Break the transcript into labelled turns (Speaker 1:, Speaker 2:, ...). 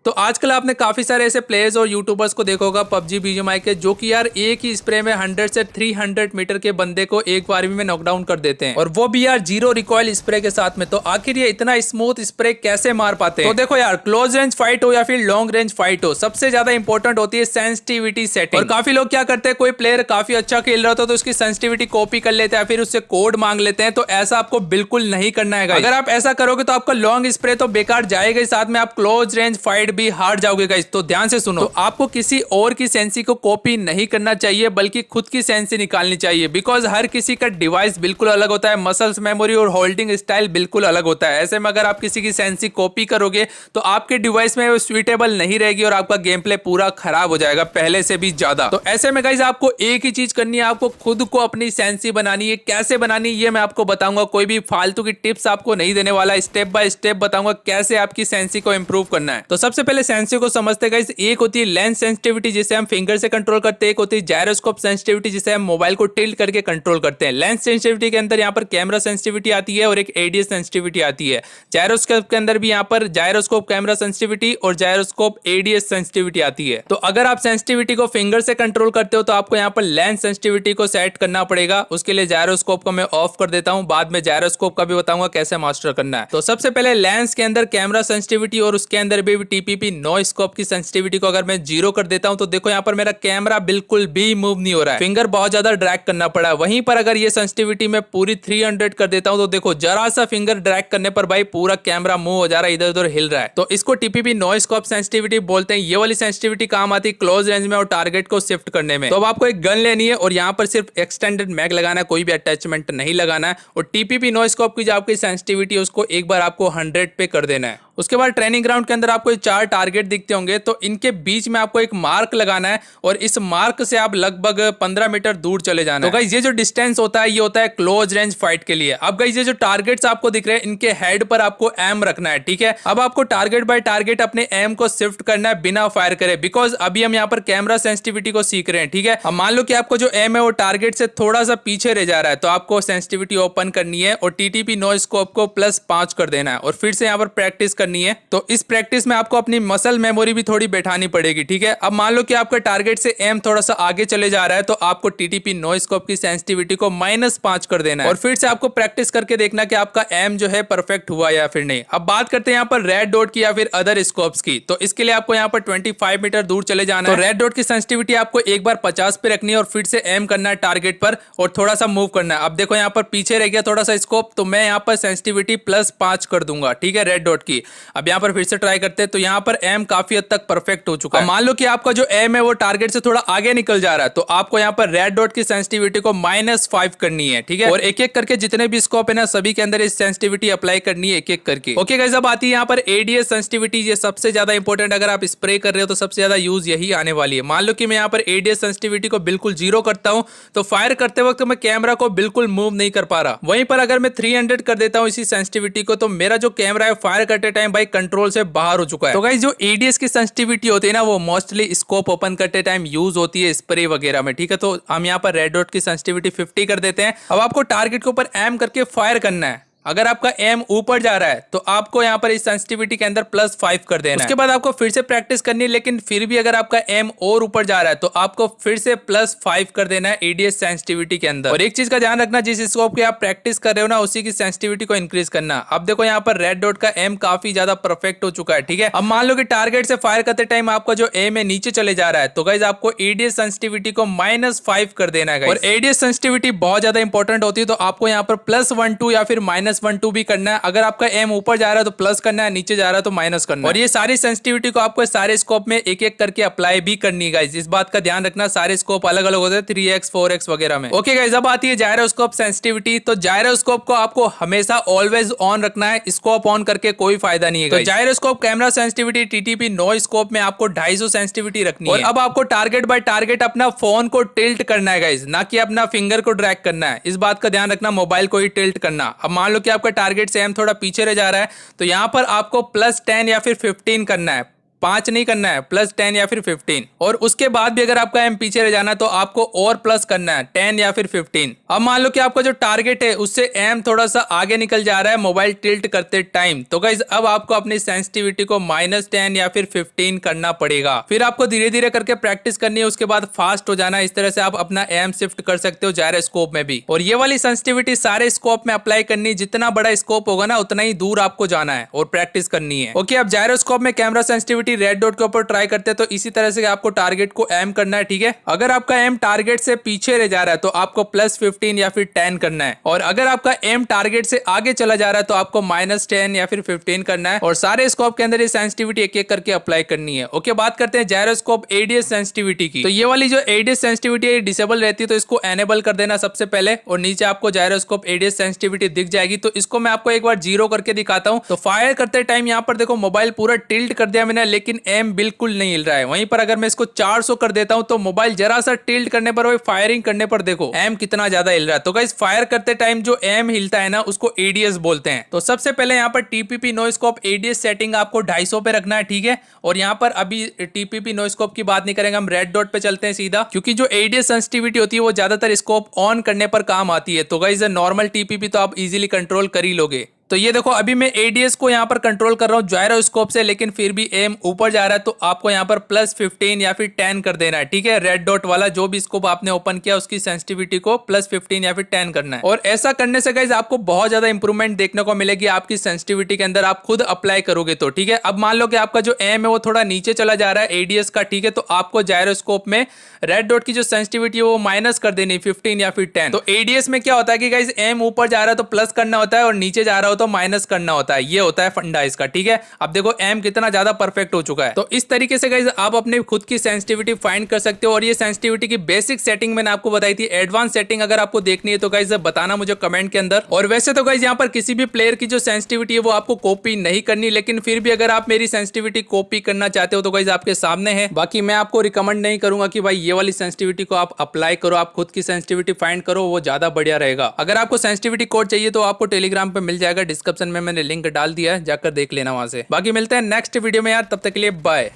Speaker 1: तो आजकल आपने काफी सारे ऐसे प्लेयर्स और यूट्यूबर्स को देखा होगा पबजी बीजीएमआई के, जो कि यार एक ही स्प्रे में 100 से 300 मीटर के बंदे को एक बार में नॉकडाउन कर देते हैं, और वो भी यार जीरो रिकॉइल स्प्रे के साथ में। तो आखिर ये इतना स्मूथ स्प्रे कैसे मार पाते हैं? तो देखो यार, क्लोज रेंज फाइट हो या फिर लॉन्ग रेंज फाइट हो, सबसे ज्यादा इंपॉर्टेंट होती है सेंसिटिविटी सेटिंग। और काफी लोग क्या करते हैं, कोई प्लेयर काफी अच्छा खेल रहा होता है तो उसकी सेंसिटिविटी कॉपी कर लेते हैं, फिर उससे कोड मांग लेते हैं। तो ऐसा आपको बिल्कुल नहीं करना है। अगर आप ऐसा करोगे तो आपका लॉन्ग स्प्रे तो बेकार जाएगा, साथ में आप क्लोज रेंज फाइट भी हार जाओगे गाइस। तो ध्यान से सुनो, तो आपको किसी और की सेंसी को कॉपी नहीं करना चाहिए, बल्कि खुद की सेंसी निकालनी चाहिए। बिकॉज हर किसी का डिवाइस बिल्कुल अलग होता है, मसल्स मेमोरी और होल्डिंग स्टाइल बिल्कुल अलग होता है। ऐसे में अगर आप किसी की सेंसी कॉपी करोगे तो आपके डिवाइस में वो स्वीटेबल नहीं रहेगी और आपका गेम प्ले पूरा खराब हो जाएगा पहले से भी ज्यादा। तो ऐसे में गाइस आपको एक ही चीज करनी है, आपको खुद को अपनी सेंसी बनानी है। कैसे बनानी ये मैं आपको बताऊंगा, कोई भी फालतू की टिप्स आपको नहीं देने वाला, स्टेप बाय स्टेप बताऊंगा कैसे आपकी सेंसी को इंप्रूव करना है। तो सबसे पहले सेंसी को समझते गाइस। एक होती है लेंस सेंसिटिविटी, जिसे हम फिंगर से कंट्रोल करते हैं। एक होती है जायरोस्कोप सेंसिटिविटी, जिसे हम मोबाइल को टिल्ट करके कंट्रोल करते हैं। लेंस सेंसिटिविटी के अंदर यहाँ पर कैमरा सेंसिटिविटी आती है और एक एडीएस सेंसिटिविटी आती है। जायरोस्कोप के अंदर भी यहाँ पर जायरोस्कोप कैमरा सेंसिटिविटी और जायरोस्कोप एडीएस सेंसिटिविटी आती है। तो अगर आप सेंसिटिविटी को फिंगर से कंट्रोल करते हो तो आपको यहाँ पर लेंस सेंसिटिविटी को सेट करना पड़ेगा। उसके लिए जायरोस्कोप को मैं ऑफ कर देता हूँ, बाद में जायरोस्कोप का भी बताऊंगा कैसे मास्टर करना है। तो सबसे पहले लेंस के अंदर कैमरा सेंसिटिविटी और उसके अंदर भी टीपीपी नो स्कोप की सेंसिटिविटी को अगर मैं 0 कर देता हूं तो देखो यहाँ पर मेरा कैमरा बिल्कुल भी मूव नहीं हो रहा है, फिंगर बहुत ज्यादा ड्रैग करना पड़ा है। वहीं पर अगर ये सेंसिटिविटी में पूरी 300 कर देता हूं तो देखो जरा सा फिंगर ड्रैग करने पर भाई पूरा कैमरा मूव हो जा रहा है, इधर उधर हिल रहा है। तो इसको टीपीपी नो स्कोप सेंसिटिविटी बोलते हैं। ये वाली सेंसिटिविटी काम आती है क्लोज रेंज में और टारगेट को शिफ्ट करने में। तो अब आपको एक गन लेनी है और यहाँ पर सिर्फ एक्सटेंडेड मैग लगाना है, कोई भी अटैचमेंट नहीं लगाना है। और टीपीपी नो स्कोप की जो आपकी सेंसिटिविटी है उसको एक बार आपको 100 पे कर देना है। उसके बाद ट्रेनिंग ग्राउंड के अंदर आपको 4 टारगेट दिखते होंगे, तो इनके बीच में आपको एक मार्क लगाना है और इस मार्क से आप लगभग 15 मीटर दूर चले जाना है। तो गाइस ये जो डिस्टेंस होता है ये होता है क्लोज रेंज फाइट के लिए। अब गाइस ये जो टारगेट्स आपको दिख रहे हैं इनके हेड पर आपको एम रखना है, ठीक है। अब आपको टारगेट बाय टारगेट अपने एम को शिफ्ट करना है बिना फायर करे, बिकॉज अभी हम यहाँ पर कैमरा सेंसिटिविटी को सीख रहे हैं, ठीक है। अब मान लो कि आपको जो एम है वो टारगेट से थोड़ा सा पीछे रह जा रहा है, तो आपको सेंसिटिविटी ओपन करनी है और टीटीपी नो स्कोप को +5 कर देना है और फिर से यहाँ पर प्रैक्टिस करनी है। तो इस प्रैक्टिस में आपको अपनी मसल मेमोरी भी थोड़ी बैठानी पड़ेगी, ठीक है। अब मान लो कि आपका टारगेट से एम थोड़ा सा आगे चले जा रहा है, तो आपको टीटीपी नो स्कोप की सेंसिटिविटी को -5 कर देना है और फिर से आपको प्रैक्टिस करके देखना कि आपका एम जो है परफेक्ट हुआ या फिर नहीं। अब बात करते हैं यहाँ पर रेड डॉट की या फिर अदर स्कोप्स की। तो इसके लिए आपको यहाँ पर 25 मीटर दूर चले जाना है। तो रेड डॉट की सेंसिटिविटी आपको एक बार 50 पे रखनी है और फिर से एम करना है टारगेट पर और थोड़ा सा मूव करना है। अब देखो यहाँ पर पीछे रह गया थोड़ा सा स्कोप, तो मैं यहाँ पर सेंसिटिविटी +5 कर दूंगा, ठीक है, रेड डॉट की। अब यहाँ पर फिर से ट्राई करते हैं, तो यहाँ पर एम काफी हद तक परफेक्ट हो चुका है। मान लो कि आपका जो एम है वो टारगेट से थोड़ा आगे निकल जा रहा है, तो आपको यहाँ पर रेड डॉट की सेंसिटिविटी को -5 करनी है, ठीक है। और एक एक करके जितने भी स्कोप है ना सभी के अंदर इस सेंसिटिविटी अप्लाई करनी है एक एक करके। ओके गाइस, अब आती है यहाँ पर एडीएस सेंसिटिविटी। ये सबसे ज्यादा इंपॉर्टेंट, अगर आप स्प्रे कर रहे हो तो सबसे ज्यादा यूज यही आने वाली है। मान लो कि मैं यहाँ पर एडीएस सेंसिटिविटी को बिल्कुल 0 करता हूँ, तो फायर करते वक्त मैं कैमरा को बिल्कुल मूव नहीं कर पा रहा। वहीं पर अगर मैं 300 कर देता हूँ इसी सेंसिटिविटी को, तो मेरा जो कैमरा है फायर करते टाइम भाई कंट्रोल से बाहर हो चुका है। तो गाइस जो एडीएस की सेंसिटिविटी होती है ना वो मोस्टली स्कोप ओपन करते टाइम यूज होती है स्प्रे वगैरह में, ठीक है। तो हम यहाँ पर रेड डॉट की सेंसिटिविटी 50 कर देते हैं। अब आपको टारगेट के ऊपर एम करके फायर करना है। अगर आपका एम ऊपर जा रहा है तो आपको यहाँ पर इस सेंसिटिविटी के अंदर +5 कर देना है। उसके बाद आपको फिर से प्रैक्टिस करनी है, लेकिन फिर भी अगर आपका एम और ऊपर जा रहा है तो आपको फिर से +5 कर देना है एडीएस सेंसिटिविटी के अंदर। और एक चीज का ध्यान रखना, जिस स्कोप की आप प्रैक्टिस कर रहे हो ना उसी की सेंसिटिविटी को इंक्रीज करना। अब देखो यहाँ पर रेड डॉट का एम काफी ज्यादा परफेक्ट हो चुका है, ठीक है। अब मान लो कि टारगेट से फायर करते टाइम आपका जो एम है नीचे चले जा रहा है, तो गाइज आपको एडीएस सेंसिटिविटी को -5 कर देना है। और एडीएस सेंसिटिविटी बहुत ज्यादा इंपॉर्टेंट होती है, तो आपको यहाँ पर +12 या फिर -12 भी करना है। अगर आपका एम ऊपर जा रहा है तो प्लस करना है, नीचे जा रहा है तो माइनस करना है। और ये सारी सेंसिटिविटी को आपको सारे स्कोप में एक एक करके अप्लाई भी करनी है गाइस। इस बात का ध्यान रखना, सारे स्कोप अलग अलग होते हैं 3x 4x वगैरह में। ओके गाइस, अब आती है जायरोस्कोप सेंसिटिविटी। तो जायरोस्कोप को आपको हमेशा ऑलवेज ऑन रखना है, स्कोप ऑन करके कोई फायदा नहीं है। तो gyroscope camera sensitivity TTP no scope में आपको 250 सेंसिटिविटी रखनी है। और अब आपको टारगेट बाय टारगेट अपना फोन को टिल्ट करना है गाइस, ना कि अपना फिंगर को ड्रैग करना है। इस बात का ध्यान रखना, मोबाइल को ही टिल्ट करना। अब मान लो कि आपका टारगेट से एम थोड़ा पीछे रह जा रहा है, तो यहाँ पर आपको +10 या फिर 15 करना है। 5 नहीं करना है, +10 या फिर 15। और उसके बाद भी अगर आपका एम पीछे रह जाना है तो आपको और प्लस करना है 10 या फिर 15। अब मान लो कि आपका जो टारगेट है उससे एम थोड़ा सा आगे निकल जा रहा है मोबाइल टिल्ट करते टाइम, तो गाइस अब आपको अपनी सेंसिटिविटी को -10 या फिर 15 करना पड़ेगा। फिर आपको धीरे धीरे करके प्रैक्टिस करनी है, उसके बाद फास्ट हो जाना। इस तरह से आप अपना एम शिफ्ट कर सकते हो जायरोस्कोप में भी। और ये वाली सेंसिटिविटी सारे स्कोप में अप्लाई करनी, जितना बड़ा स्कोप होगा ना उतना ही दूर आपको जाना है और प्रैक्टिस करनी है। ओके, अब जायरोस्कोप में कैमरा सेंसिटिविटी रेड डॉट के ऊपर ट्राई करते हैं, तो इसी तरह से आपको टारगेट को एम करना है, ठीक है। अगर आपका एम टारगेट से पीछे रह जा रहा है तो आपको +15 या फिर 10 करना है, और अगर आपका एम टारगेट से आगे चला जा रहा है तो आपको -10 या फिर 15 करना है। और सारे स्कोप के अंदर ये सेंसिटिविटी एक एक करके अप्लाई करनी है। ओके, बात करते हैं जायरोस्कोप एडीएस सेंसिटिविटी की। तो ये वाली जो एडीएस सेंसिटिविटी है डिसेबल रहती है, तो इसको एनेबल कर देना सबसे पहले, और नीचे आपको जायरोस्कोप एडीएस सेंसिटिविटी दिख जाएगी। तो इसको मैं आपको एक बार 0 करके दिखाता हूं। तो फायर करते टाइम यहाँ पर देखो मोबाइल पूरा टिल्ट कर दिया मैंने, लेकिन एम बिल्कुल नहीं हिल रहा है। वहीं पर अगर मैं इसको 400 कर देता हूं तो मोबाइल जरा सा टिल्ट करने पर, फायरिंग करने पर देखो एम कितना ज्यादा हिल रहा है। तो गाइस फायर करते टाइम जो एम हिलता है ना उसको एडीएस बोलते हैं। तो सबसे पहले यहाँ पर टीपीपी नोइस्कोप एडीएस सेटिंग आपको 250 पे रखना है, ठीक है। और यहाँ पर अभी टीपीपी नोइस्कोप की बात नहीं करेंगे, हम रेड डॉट पे चलते हैं सीधा, क्योंकि जो एडीएस सेंसिटिविटी होती है वो ज्यादातर स्कोप ऑन करने पर काम आती है। तो गाइस नॉर्मल टीपीपी तो आप इजीली कंट्रोल कर ही लोगे। तो ये देखो अभी मैं एडीएस को यहाँ पर कंट्रोल कर रहा हूँ जायरोस्कोप से, लेकिन फिर भी एम ऊपर जा रहा है, तो आपको यहाँ पर +15 या फिर 10 कर देना है, ठीक है। रेड डॉट वाला जो भी स्कोप आपने ओपन किया उसकी सेंसिटिविटी को +15 या फिर 10 करना है। और ऐसा करने से गाइस आपको बहुत ज्यादा इंप्रूवमेंट देखने को मिलेगी आपकी सेंसिटिविटी के अंदर, आप खुद अप्लाई करोगे तो, ठीक है। अब मान लो कि आपका जो एम है वो थोड़ा नीचे चला जा रहा है एडीएस का, ठीक है, तो आपको जायरोस्कोप में रेड डॉट की जो सेंसिटिविटी है वो माइनस कर देनी 15 या फिर 10। तो एडीएस में क्या होता है कि गाइस एम ऊपर जा रहा है तो प्लस करना होता है, और नीचे जा रहा हो तो माइनस करना होता है। ये होता है फंडा इसका, ठीक है। अब देखो एम कितना ज्यादा परफेक्ट हो चुका है। तो इस तरीके से गाइस आप अपने खुद की सेंसिटिविटी फाइंड कर सकते हो। और ये सेंसिटिविटी की बेसिक सेटिंग मैंने आपको बताई थी। एडवांस सेटिंग अगर आपको देखनी है तो गाइस बताना मुझे कमेंट के अंदर। और वैसे तो गाइस यहाँ पर किसी भी प्लेयर की जो सेंसिटिविटी है वो आपको कॉपी नहीं करनी, लेकिन फिर भी अगर आप मेरी सेंसिटिविटी कॉपी करना चाहते हो तो गाइस आपके सामने है। बाकी मैं आपको रिकमेंड नहीं करूंगा कि भाई ये वाली सेंसिटिविटी को आप अप्लाई करो, आप खुद की सेंसिटिविटी फाइंड करो, वो ज्यादा बढ़िया रहेगा। अगर आपको सेंसिटिविटी कोड चाहिए तो आपको टेलीग्राम पे मिल जाएगा, डिस्क्रिप्शन में मैंने लिंक डाल दिया है, जाकर देख लेना वहां से। बाकी मिलते हैं नेक्स्ट वीडियो में यार, तब तक के लिए बाय।